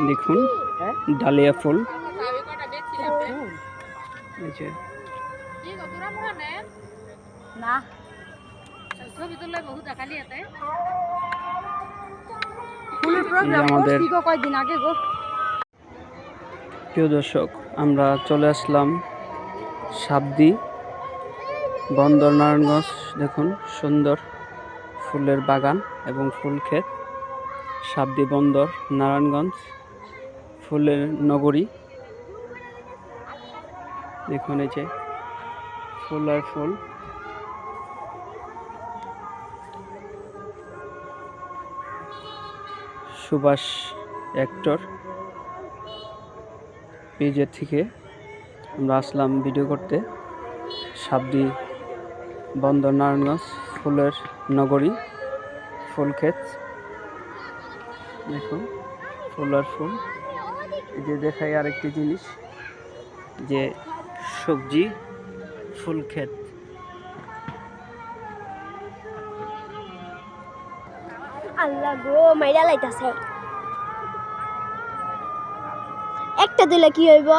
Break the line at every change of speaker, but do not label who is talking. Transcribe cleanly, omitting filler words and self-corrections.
দেখুন ডালিয়া ফুল আমাদের প্রিয় দর্শক, আমরা চলে আসলাম সাবদি বন্দর নারায়ণগঞ্জ। দেখুন সুন্দর ফুলের বাগান এবং ফুল ক্ষেত। সাবদি বন্দর নারায়ণগঞ্জ ফুলের নগরী। দেখুন এই যে ফুল আর ফুল। সুভাষ অ্যাক্টর পেজের থেকে আমরা আসলাম ভিডিও করতে। সাবদি বন্দর নারায়ণগঞ্জ ফুলের নগরী, ফুল ক্ষেত। দেখুন ফুল আর ফুল। এই যে দেখাই আরেকটি জিনিস, যে সবজি ফুল ক্ষেত।
আল্লাহ গো, মাইরা লাইতাছে। একটা দিলে কি হইব?